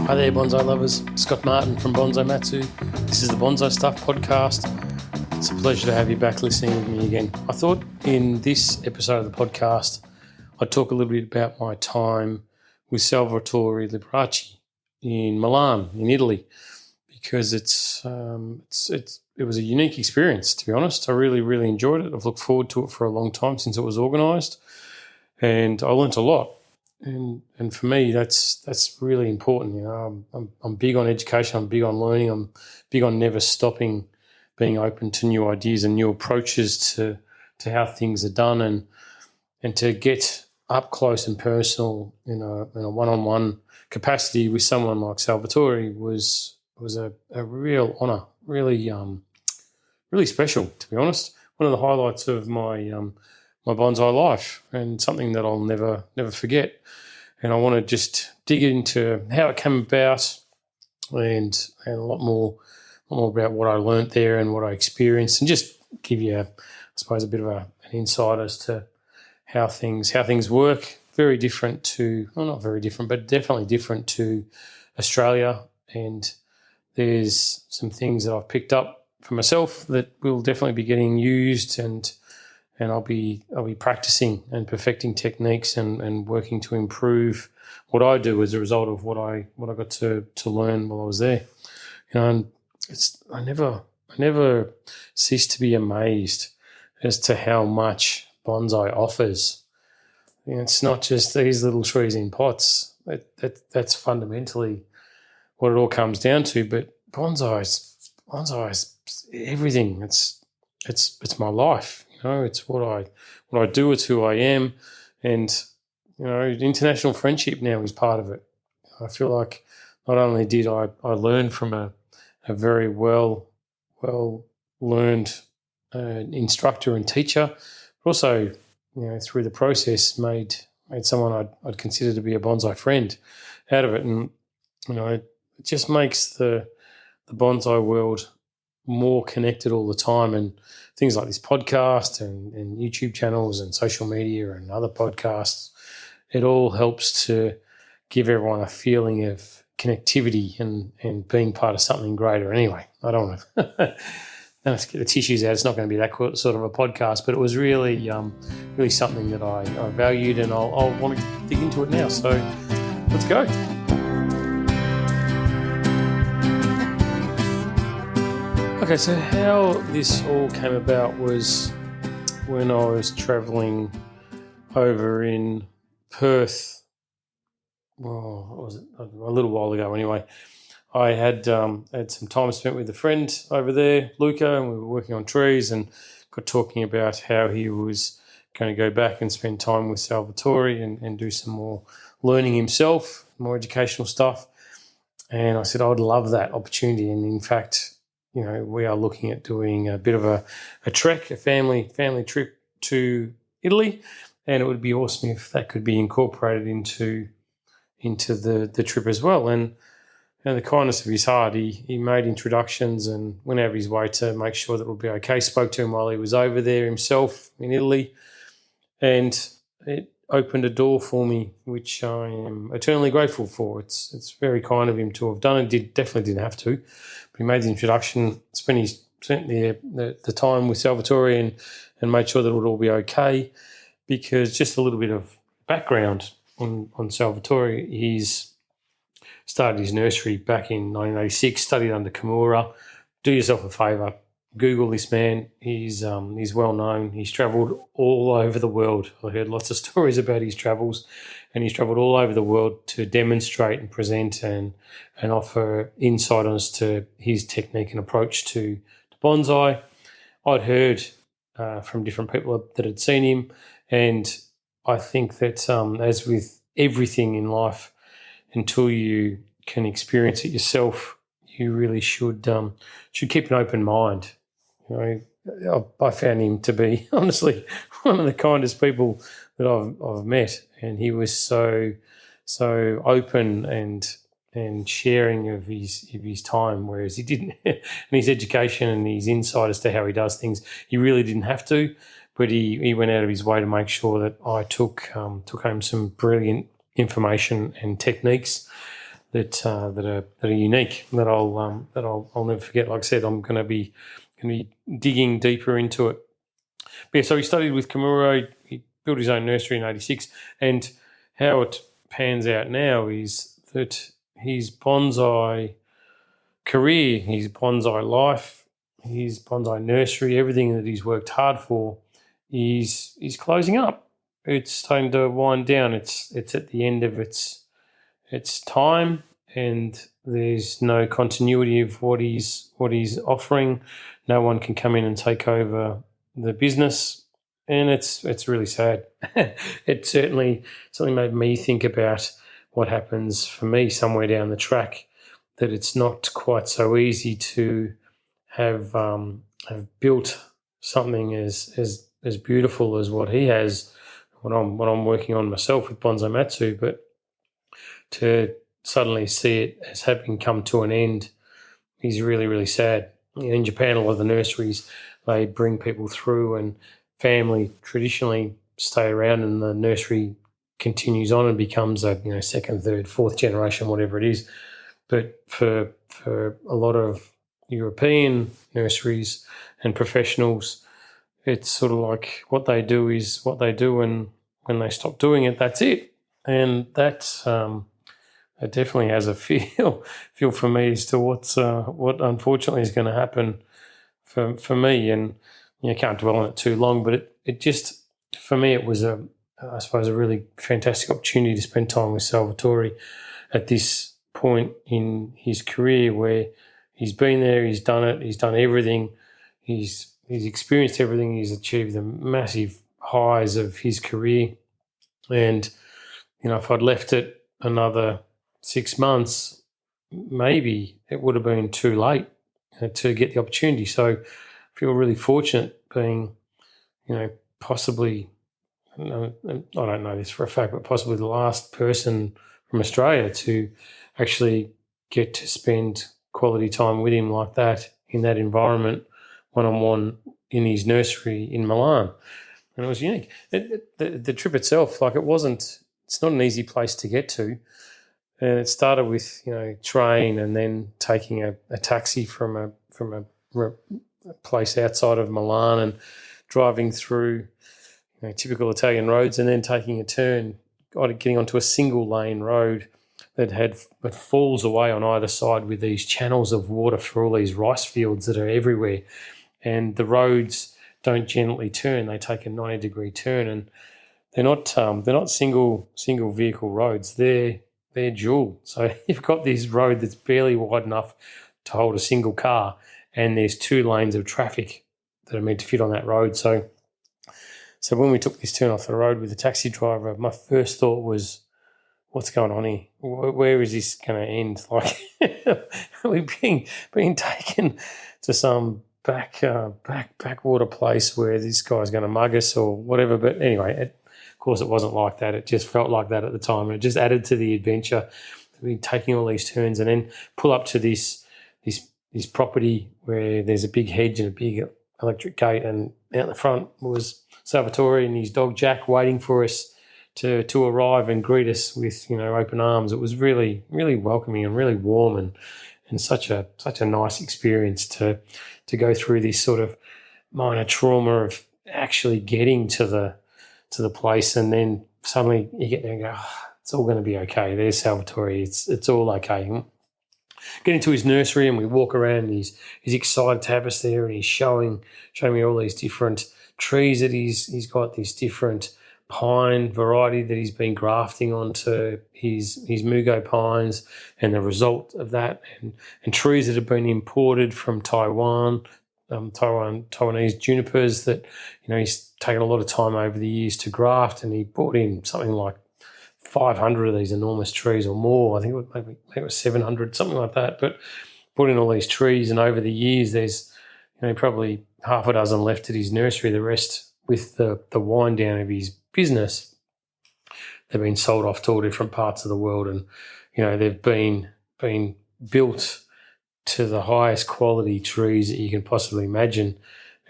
Hi there, bonsai lovers. Scott Martin from Bonsai Matsu. This is the Bonsai Stuff podcast. It's a pleasure to have you back listening with me again. I thought in this episode of the podcast, I'd talk a little bit about my time with Salvatore Liporace in Milan, in Italy, because it was a unique experience, to be honest. I really enjoyed it. I've looked forward to it for a long time since it was organised, and I learnt a lot. And for me, that's really important. You know, I'm big on education. I'm big on learning. I'm big on never stopping, being open to new ideas and new approaches to how things are done, and to get up close and personal in a one-on-one capacity with someone like Salvatore was a real honour. Really special, to be honest. One of the highlights of my bonsai life, and something that I'll never forget. And I want to just dig into how it came about, and a lot more about what I learnt there and what I experienced, and just give you, I suppose, a bit of an insight as to how things work. Very different to, well, not very different, but definitely different to Australia. And there's some things that I've picked up for myself that will definitely be getting used, and I'll be practicing and perfecting techniques and working to improve what I do as a result of what I got to learn while I was there. You know, and I never cease to be amazed as to how much bonsai offers. You know, it's not just these little trees in pots. That's fundamentally what it all comes down to. But bonsai is everything. It's my life. You know, it's what I do. It's who I am, and you know, international friendship now is part of it. I feel like not only did I learn from a very well learned instructor and teacher, but also, you know, through the process made someone I'd consider to be a bonsai friend out of it. And you know, it just makes the bonsai world more connected all the time. And things like this podcast and YouTube channels and social media and other podcasts, it all helps to give everyone a feeling of connectivity and being part of something greater. Anyway, I don't want to let's get the tissues out. It's not going to be that sort of a podcast, but it was really something that I valued, and I'll want to dig into it now. So let's go. Okay, so how this all came about was when I was travelling over in Perth. Well, what was it? A little while ago anyway. I had some time spent with a friend over there, Luca, and we were working on trees and got talking about how he was going to go back and spend time with Salvatore and do some more learning himself, more educational stuff. And I said I would love that opportunity. And in fact, you know, we are looking at doing a bit of a trek, a family trip to Italy, and it would be awesome if that could be incorporated into the trip as well. And the kindness of his heart, he made introductions and went out of his way to make sure that it would be okay. Spoke to him while he was over there himself in Italy, and it opened a door for me, which I am eternally grateful for. It's very kind of him to have done it. Definitely didn't have to, but he made the introduction, spent the time with Salvatore and made sure that it would all be okay. Because just a little bit of background on Salvatore, he's started his nursery back in 1986, studied under Kimura. Do yourself a favour, Google this man. He's well known. He's travelled all over the world. I heard lots of stories about his travels, and he's travelled all over the world to demonstrate and present and offer insight as to his technique and approach to bonsai. I'd heard from different people that had seen him, and I think that as with everything in life, until you can experience it yourself, you really should keep an open mind. You know, I found him to be honestly one of the kindest people that I've met, and he was so open and sharing of his time, whereas he didn't, and his education and his insight as to how he does things, he really didn't have to, but he went out of his way to make sure that I took home some brilliant information and techniques that are unique that I'll never forget. Like I said, I'm going to be digging deeper into it. But yeah, so he studied with Kimura. He built his own nursery in '86, and how it pans out now is that his bonsai career, his bonsai life, his bonsai nursery, everything that he's worked hard for, is closing up. It's starting to wind down. It's at the end of its time, and there's no continuity of what he's offering. No one can come in and take over the business, and it's really sad. It certainly made me think about what happens for me somewhere down the track, that it's not quite so easy to have built something as beautiful as what he has, what I'm working on myself with Bonsai Matsu, but to suddenly see it as having come to an end is really, really sad. In Japan, a lot of the nurseries, they bring people through, and family traditionally stay around, and the nursery continues on and becomes a second, third, fourth generation, whatever it is. But for a lot of European nurseries and professionals, it's sort of like what they do is what they do, and when they stop doing it, that's it. And that's it definitely has a feel for me as to what unfortunately is going to happen for me. And can't dwell on it too long, but it just, for me, it was I suppose a really fantastic opportunity to spend time with Salvatore at this point in his career, where he's been there, he's done it, he's done everything, he's experienced everything, he's achieved the massive highs of his career. And if I'd left it another 6 months, maybe it would have been too late to get the opportunity. So I feel really fortunate being, possibly, I don't know this for a fact, but possibly the last person from Australia to actually get to spend quality time with him like that, in that environment, one-on-one in his nursery in Milan. And it was unique. The trip itself, it's not an easy place to get to. And it started with, train, and then taking a taxi from a place outside of Milan, and driving through typical Italian roads, and then taking a turn, getting onto a single lane road that falls away on either side, with these channels of water for all these rice fields that are everywhere. And the roads don't gently turn; they take a 90-degree turn, and they're not single vehicle roads. They're dual. So you've got this road that's barely wide enough to hold a single car, and there's 2 lanes of traffic that are meant to fit on that road. So when we took this turn off the road with the taxi driver, my first thought was, what's going on here? Where is this going to end? Like, we're being taken to some backwater place where this guy's going to mug us or whatever. But anyway, of course, it wasn't like that. It just felt like that at the time, and it just added to the adventure. We're taking all these turns, and then pull up to this property where there's a big hedge and a big electric gate, and out the front was Salvatore and his dog Jack waiting for us to arrive and greet us with open arms. It was really, really welcoming and really warm, and such a nice experience to go through this sort of minor trauma of actually getting to the place, and then suddenly you get there and go, it's all going to be okay. There's Salvatore. It's all okay. Get into his nursery, and we walk around, and he's excited to have us there, and he's showing me all these different trees that he's got, this different pine variety that he's been grafting onto his Mugo pines, and the result of that, and trees that have been imported from Taiwan, Taiwanese junipers that he's taken a lot of time over the years to graft, and he brought in something like 500 of these enormous trees or more. I think it was 700, something like that. But brought in all these trees, and over the years there's probably half a dozen left at his nursery. The rest, with the wind down of his business, they've been sold off to all different parts of the world, and they've been built to the highest quality trees that you can possibly imagine,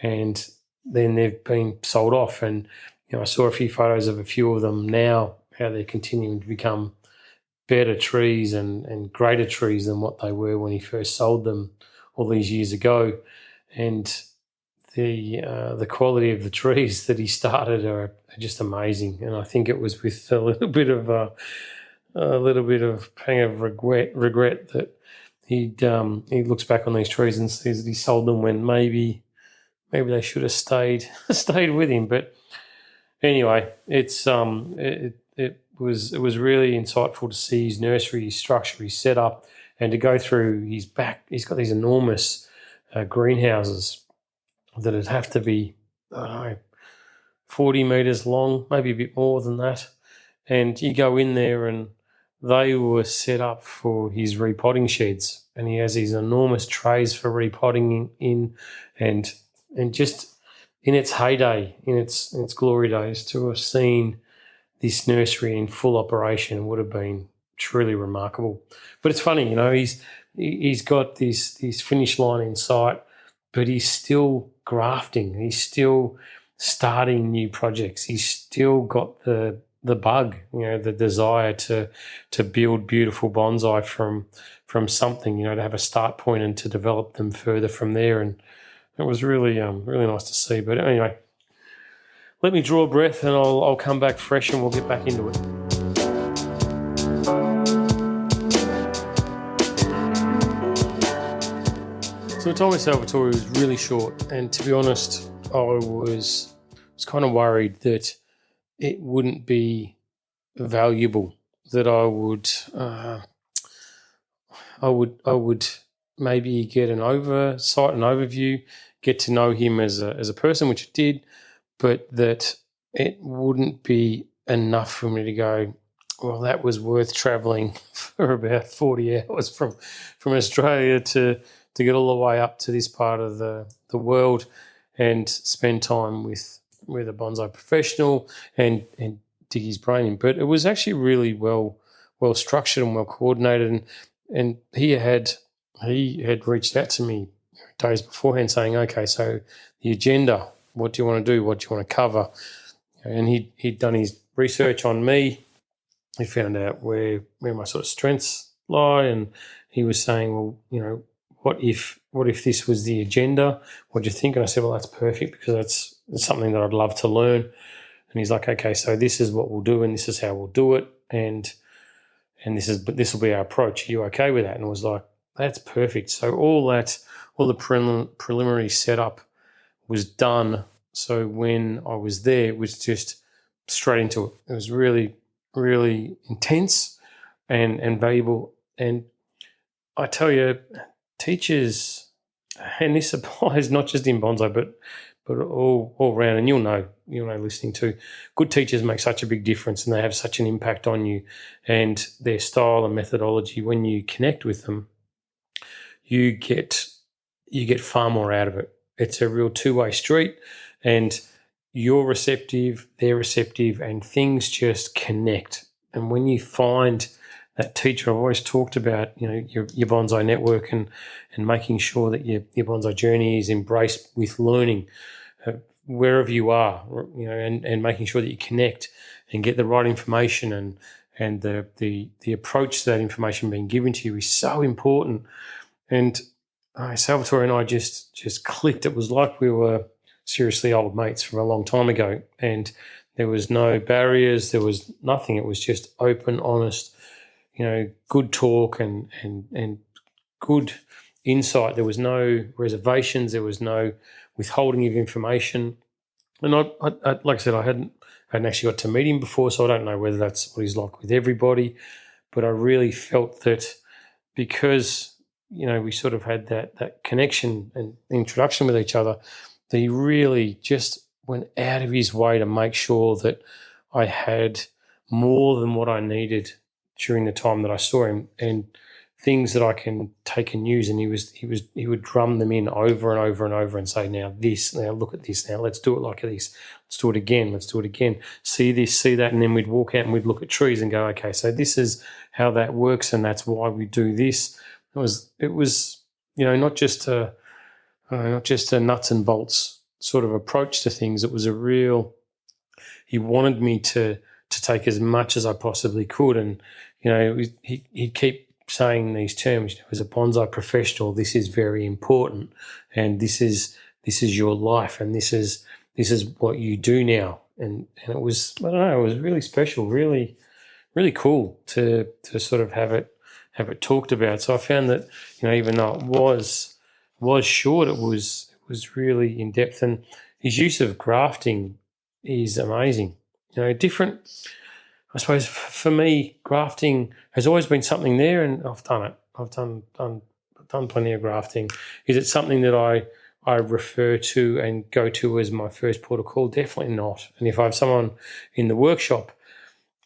and then they've been sold off. And I saw a few photos of a few of them now, how they're continuing to become better trees and greater trees than what they were when he first sold them all these years ago. And the quality of the trees that he started are just amazing. And I think it was with a little bit of pang of regret that he looks back on these trees and sees that he sold them when maybe they should have stayed with him. But anyway, it was really insightful to see his nursery, his structure, his setup, and to go through his back. He's got these enormous greenhouses that would have to be, I don't know, 40 metres long, maybe a bit more than that. And you go in there and they were set up for his repotting sheds. And he has these enormous trays for repotting in and just in its heyday, in its glory days, to have seen this nursery in full operation would have been truly remarkable. But it's funny, he's got this finish line in sight, but he's still grafting. He's still starting new projects. He's still got the bug, the desire to build beautiful bonsai from something, to have a start point and to develop them further from there. And it was really nice to see. But anyway, let me draw a breath and I'll come back fresh and we'll get back into it. So the time with Salvatore was really short, and to be honest, I was kind of worried that it wouldn't be valuable, that I would maybe get an oversight, an overview, get to know him as a person, which it did, but that it wouldn't be enough for me to go, well, that was worth travelling for about 40 hours from Australia to get all the way up to this part of the world and spend time with a bonsai professional and dig his brain in. But it was actually really well structured and well coordinated, and he had reached out to me days beforehand saying, okay, so the agenda, what do you want to do? What do you want to cover? And he'd done his research on me. He found out where my sort of strengths lie, and he was saying, well, what if this was the agenda? What do you think? And I said, well, that's perfect, because that's something that I'd love to learn. And he's like, okay, so this is what we'll do, and this is how we'll do it, and this will be our approach. Are you okay with that? And I was like, that's perfect. So all the preliminary setup was done. So when I was there, it was just straight into it. It was really, really intense and valuable. And I tell you, teachers, and this applies not just in bonsai, but all around, and you'll know listening to, good teachers make such a big difference, and they have such an impact on you, and their style and methodology, when you connect with them, you get far more out of it. It's a real two-way street, and you're receptive, they're receptive, and things just connect. And when you find that teacher, I've always talked about, your bonsai network and making sure that your bonsai journey is embraced with learning wherever you are, and making sure that you connect and get the right information, and the approach to that information being given to you is so important. And Salvatore and I just clicked. It was like we were seriously old mates from a long time ago, and there was no barriers, there was nothing. It was just open, honest, good talk and good insight. There was no reservations. There was no withholding of information. And I like I said, I hadn't actually got to meet him before, so I don't know whether that's what he's like with everybody. But I really felt that because we sort of had that connection and introduction with each other, that he really just went out of his way to make sure that I had more than what I needed during the time that I saw him, and things that I can take and use. And he would drum them in over and over and over and say, now look at this, now let's do it like this, let's do it again, see this, see that. And then we'd walk out and we'd look at trees and go, okay, so this is how that works, and that's why we do this. It was not just a nuts and bolts sort of approach to things. It was he wanted me to to take as much as I possibly could. And, he'd keep saying these terms, as a bonsai professional, this is very important, and this is your life, and this is what you do now. And it was, I don't know, it was really special, really, really cool to sort of have it talked about. So I found that, even though it was short, it was really in depth, and his use of grafting is amazing. Different. I suppose for me, grafting has always been something there, and I've done it. I've done plenty of grafting. Is it something that I refer to and go to as my first port of call? Definitely not. And if I have someone in the workshop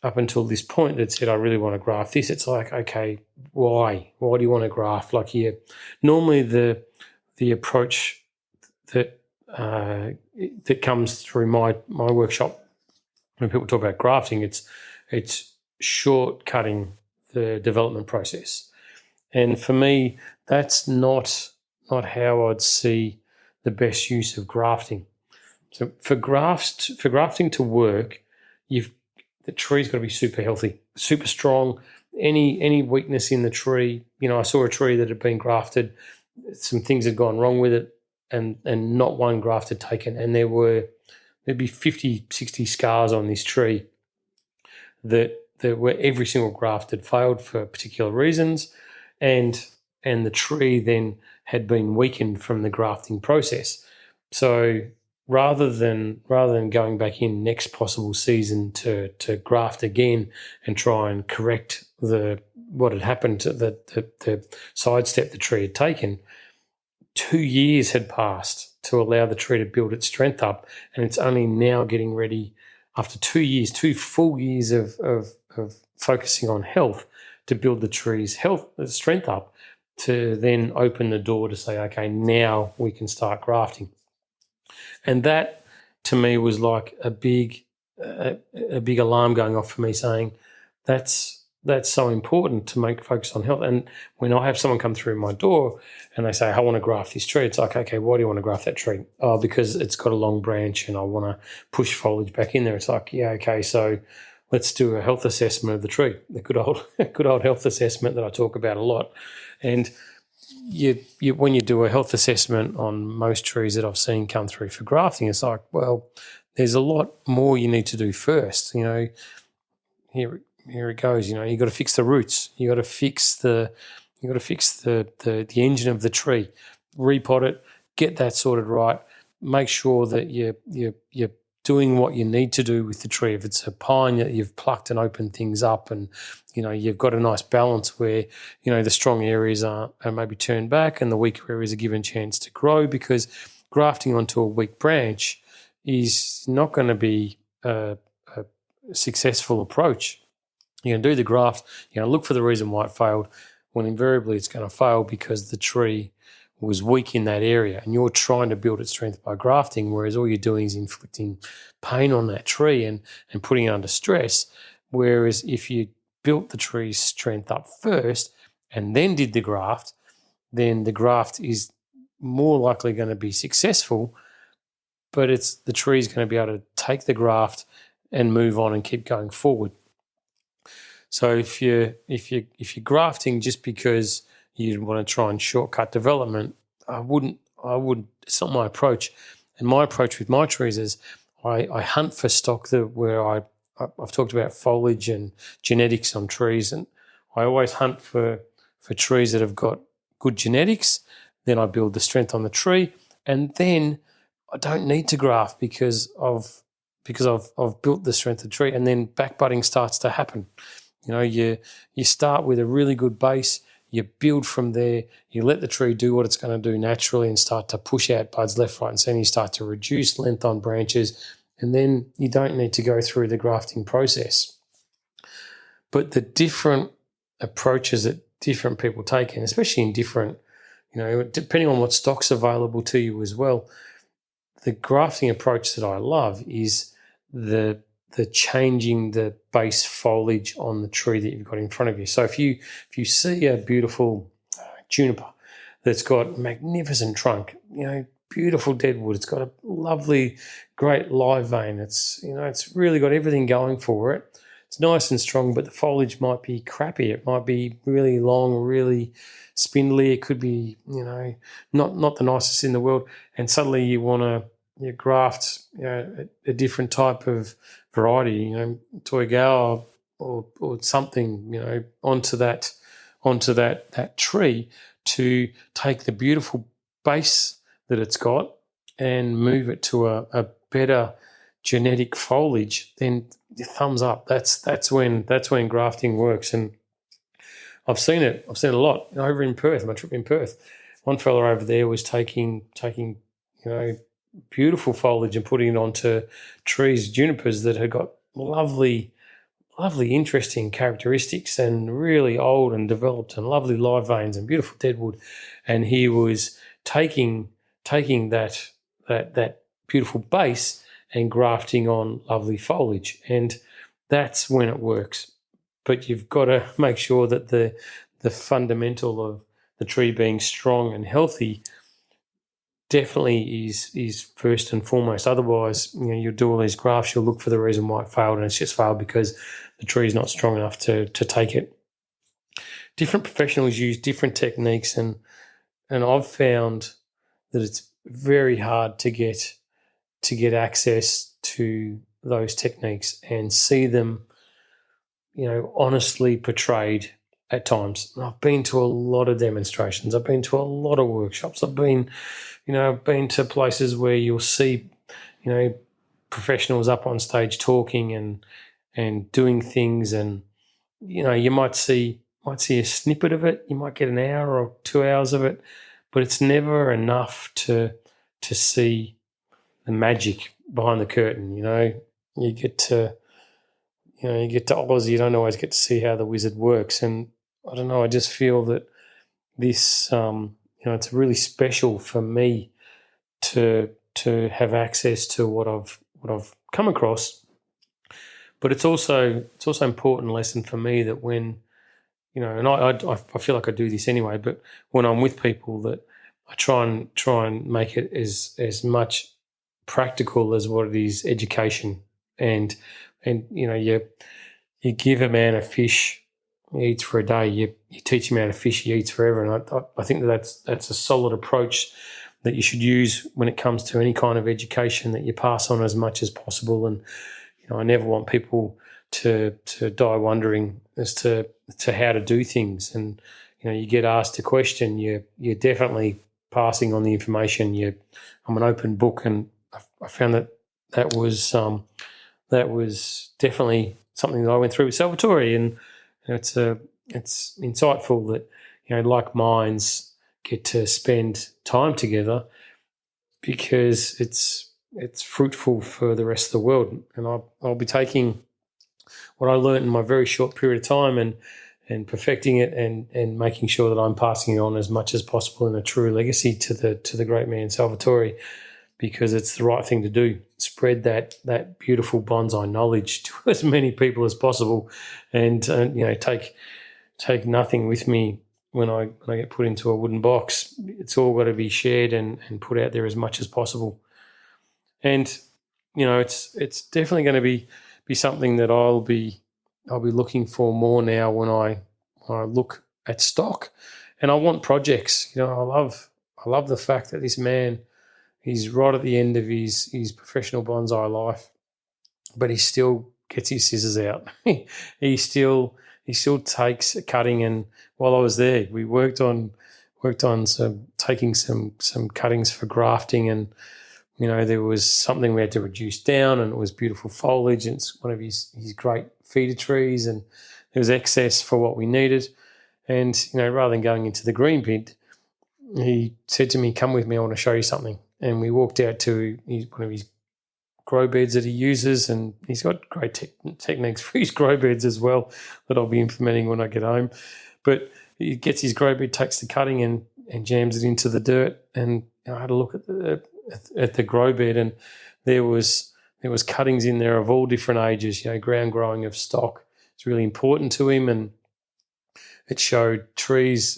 up until this point that said, I really want to graft this, it's like, okay, why? Why do you want to graft? Like here, normally the approach that comes through my workshop when people talk about grafting, it's shortcutting the development process. And for me, that's not how I'd see the best use of grafting. So for grafting to work, the tree's got to be super healthy, super strong. Any weakness in the tree, I saw a tree that had been grafted, some things had gone wrong with it, and not one graft had taken, and there'd be 50, 60 scars on this tree that were every single graft had failed for particular reasons, and the tree then had been weakened from the grafting process. So rather than going back in next possible season to graft again and try and correct what had happened to the sidestep the tree had taken, 2 years had passed to allow the tree to build its strength up, and it's only now getting ready after 2 years, 2 full years of focusing on health, to build the tree's strength up, to then open the door to say, okay, now we can start grafting. And that, to me, was like a big alarm going off for me, saying that's so important to focus on health. And when I have someone come through my door and they say, I want to graft this tree, it's like, okay, why do you want to graft that tree? Oh, because it's got a long branch and I want to push foliage back in there. It's like, yeah, okay, so let's do a health assessment of the tree, the good old health assessment that I talk about a lot. And when you do a health assessment on most trees that I've seen come through for grafting, it's like, well, there's a lot more you need to do first. Here it goes. You got to fix the roots. You got to fix the engine of the tree. Repot it. Get that sorted right. Make sure that you're doing what you need to do with the tree. If it's a pine, that you've plucked and opened things up, and you've got a nice balance where the strong areas are maybe turned back and the weaker areas are given a chance to grow, because grafting onto a weak branch is not going to be a successful approach. You're going to do the graft, you're going to look for the reason why it failed, when invariably it's going to fail because the tree was weak in that area, and you're trying to build its strength by grafting, whereas all you're doing is inflicting pain on that tree and putting it under stress. Whereas if you built the tree's strength up first and then did the graft, then the graft is more likely going to be successful, but the tree is going to be able to take the graft and move on and keep going forward. So if you're grafting just because you want to try and shortcut development, I wouldn't. It's not my approach. And my approach with my trees is I hunt for stock where I've talked about foliage and genetics on trees, and I always hunt for trees that have got good genetics. Then I build the strength on the tree, and then I don't need to graft because I've built the strength of the tree, and then backbudding starts to happen. You start with a really good base, you build from there, you let the tree do what it's going to do naturally and start to push out buds left, right and centre. You start to reduce length on branches, and then you don't need to go through the grafting process. But the different approaches that different people take, and especially in different, depending on what stock's available to you as well, the grafting approach that I love is the changing the base foliage on the tree that you've got in front of you. So if you see a beautiful juniper that's got magnificent trunk, beautiful deadwood. It's got a lovely, great live vein. It's really got everything going for it. It's nice and strong, but the foliage might be crappy. It might be really long, really spindly. It could be, not the nicest in the world. And suddenly you want to graft, a different type of variety, Toigawa or something, onto that tree to take the beautiful base that it's got and move it to a better genetic foliage, then thumbs up. That's when grafting works. And I've seen it a lot over in Perth. My trip in Perth, one fella over there was taking beautiful foliage and putting it onto trees, junipers that had got lovely, interesting characteristics and really old and developed and lovely live veins and beautiful deadwood. And he was taking that beautiful base and grafting on lovely foliage. And that's when it works. But you've got to make sure that the fundamental of the tree being strong and healthy definitely is first and foremost. Otherwise, you'll do all these grafts, you'll look for the reason why it failed, and it's just failed because the tree is not strong enough to take it. Different professionals use different techniques, and I've found that it's very hard to get access to those techniques and see them, honestly portrayed at times. I've been to a lot of demonstrations. I've been to a lot of workshops. I've been to places where you'll see, professionals up on stage talking and doing things, and you might see a snippet of it. You might get an hour or 2 hours of it, but it's never enough to see the magic behind the curtain. You get to Oz, you don't always get to see how the wizard works. And I don't know, I just feel that this, it's really special for me to have access to what I've come across. But it's also an important lesson for me that when, and I feel like I do this anyway, but when I'm with people, that I try and make it as much practical as what it is education. And you give a man a fish, he eats for a day. You teach him how to fish, he eats forever. And I think that's a solid approach that you should use when it comes to any kind of education, that you pass on as much as possible. And I never want people to die wondering as to how to do things. And you get asked a question, you're definitely passing on the information. I'm an open book, and I found that was definitely something that I went through with Salvatore, and it's insightful that like minds get to spend time together, because it's fruitful for the rest of the world. And I'll be taking what I learned in my very short period of time and perfecting it and making sure that I'm passing it on as much as possible in a true legacy to the great man Salvatore, because it's the right thing to do. Spread that beautiful bonsai knowledge to as many people as possible, and take nothing with me when I get put into a wooden box. It's all got to be shared and put out there as much as possible. And it's definitely going to be something that I'll be looking for more now when I look at stock, and I want projects. I love the fact that this man, he's right at the end of his professional bonsai life, but he still gets his scissors out. he still takes a cutting. And while I was there, we worked on taking some cuttings for grafting, and there was something we had to reduce down, and it was beautiful foliage, and it's one of his great feeder trees, and there was excess for what we needed. And rather than going into the green bin, he said to me, "Come with me, I want to show you something." And we walked out to one of his grow beds that he uses, and he's got great techniques for his grow beds as well that I'll be implementing when I get home. But he gets his grow bed, takes the cutting and jams it into the dirt. And I had a look at the grow bed, and there was cuttings in there of all different ages, ground growing of stock. It's really important to him, and it showed trees,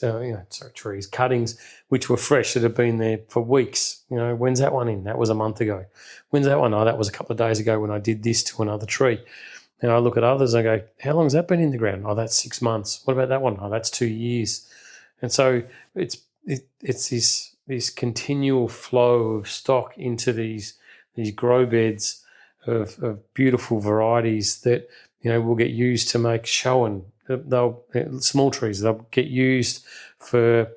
cuttings, which were fresh that had been there for weeks. When's that one in? That was a month ago. When's that one? Oh, that was a couple of days ago when I did this to another tree. And I look at others and I go, how long has that been in the ground? Oh, that's 6 months. What about that one? Oh, that's 2 years. And so it's this continual flow of stock into these grow beds of beautiful varieties that will get used to make showen. They'll small trees. They'll get used for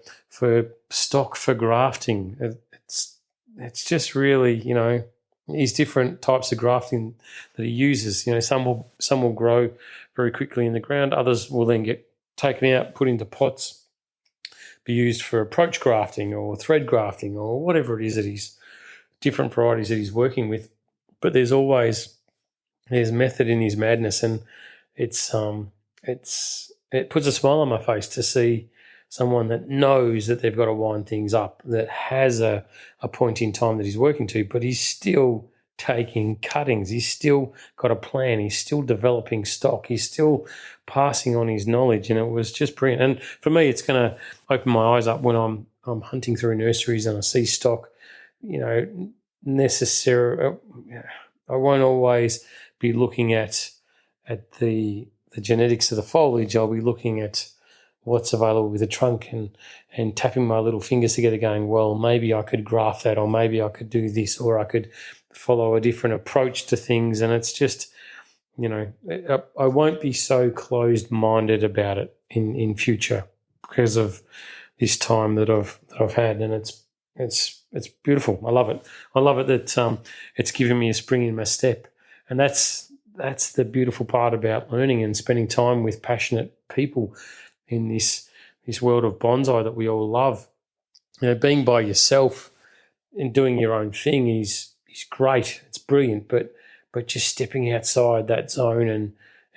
stock for grafting. It's just really these different types of grafting that he uses. Some will grow very quickly in the ground. Others will then get taken out, put into pots, be used for approach grafting or thread grafting or whatever it is that he's different varieties that he's working with. But there's method in his madness, and it puts a smile on my face to see someone that knows that they've got to wind things up, that has a point in time that he's working to, but he's still taking cuttings. He's still got a plan. He's still developing stock. He's still passing on his knowledge, and it was just brilliant. And for me, it's going to open my eyes up when I'm hunting through nurseries and I see stock. Necessarily, I won't always be looking at the genetics of the foliage. I'll be looking at what's available with the trunk and tapping my little fingers together going, well, maybe I could graft that, or maybe I could do this, or I could follow a different approach to things. And it's just, I won't be so closed-minded about it in future because of this time that I've had, and it's beautiful. I love it. I love it that it's given me a spring in my step, and that's the beautiful part about learning and spending time with passionate people in this world of bonsai that we all love. Being by yourself and doing your own thing is great. It's brilliant, but just stepping outside that zone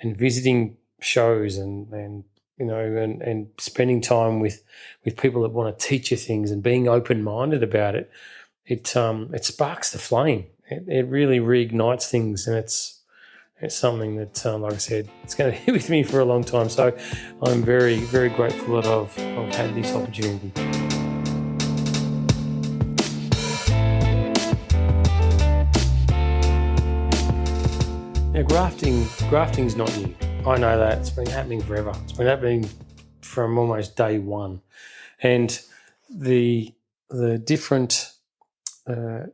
and visiting shows and spending time with people that want to teach you things and being open-minded about it, it sparks the flame. It really reignites things, and it's something that, like I said, it's going to be with me for a long time. So I'm very, very grateful that I've had this opportunity. Now, grafting's not new. I know that. It's been happening forever. It's been happening from almost day one. And the different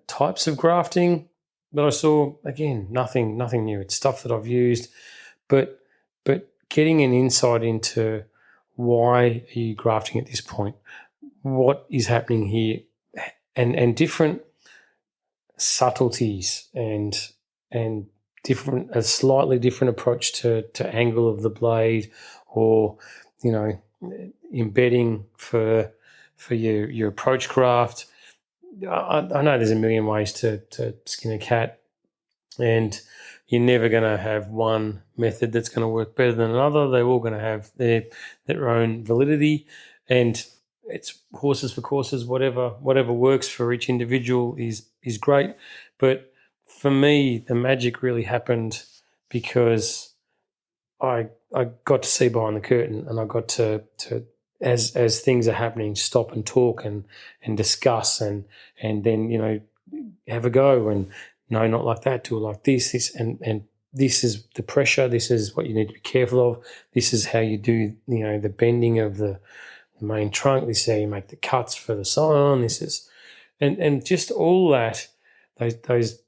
types of grafting that I saw, again, nothing new. It's stuff that I've used, but getting an insight into why are you grafting at this point, what is happening here, and different subtleties and a slightly different approach to angle of the blade, or embedding for your approach graft. I know there's a million ways to skin a cat, and you're never going to have one method that's going to work better than another. They're all going to have their own validity, and it's horses for courses. Whatever works for each individual is great. But for me, the magic really happened because I got to see behind the curtain, and I got to as things are happening, stop and talk and discuss and then have a go, and no, not like that, do it like this and this is the pressure, this is what you need to be careful of, this is how you do the bending of the main trunk, this is how you make the cuts for the scion, this is and just all that, those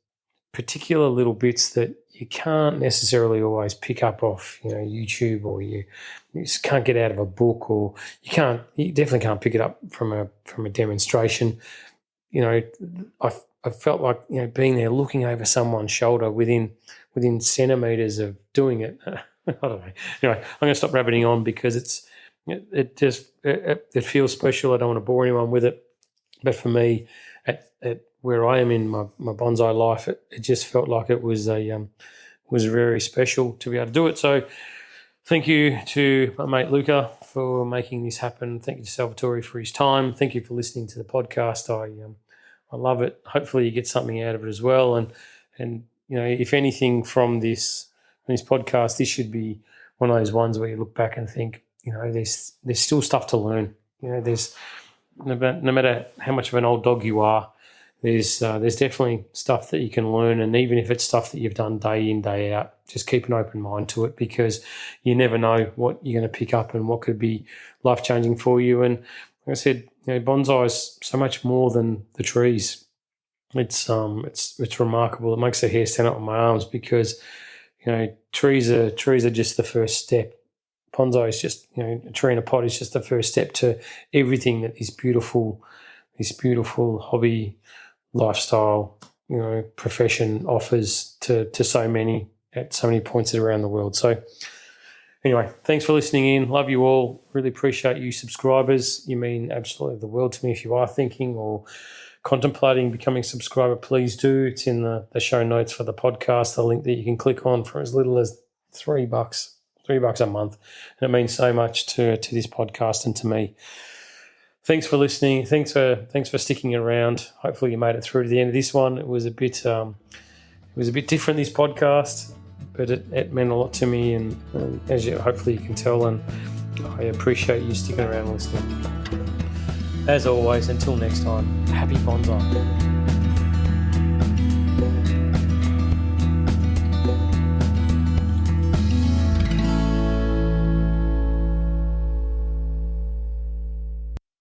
particular little bits that you can't necessarily always pick up off YouTube, or you just can't get out of a book, or you definitely can't pick it up from a demonstration. I felt like being there, looking over someone's shoulder within centimeters of doing it. I don't know. Anyway, I'm going to stop rabbiting on because it feels special. I don't want to bore anyone with it, but for me, at where I am in my bonsai life, it just felt like it was very special to be able to do it. So thank you to my mate Luca for making this happen. Thank you to Salvatore for his time. Thank you for listening to the podcast. I love it. Hopefully you get something out of it as well. And if anything from this podcast, this should be one of those ones where you look back and think, there's still stuff to learn. There's no matter how much of an old dog you are, there's definitely stuff that you can learn, and even if it's stuff that you've done day in, day out, just keep an open mind to it, because you never know what you're going to pick up and what could be life-changing for you. And like I said, bonsai is so much more than the trees. It's remarkable. It makes the hair stand up on my arms, because trees are just the first step. Bonsai is just a tree in a pot is just the first step to everything that this beautiful hobby, lifestyle, profession offers to so many at so many points around the world. So anyway, thanks for listening in. Love you all. Really appreciate you subscribers. You mean absolutely the world to me. If you are thinking or contemplating becoming a subscriber, please do. It's in the show notes for the podcast, the link that you can click on for as little as $3 a month. And it means so much to this podcast and to me. Thanks for listening. Thanks for sticking around. Hopefully you made it through to the end of this one. It was a bit different, this podcast, but it meant a lot to me, and as hopefully you can tell, and I appreciate you sticking around and listening. As always, until next time, happy bonsai.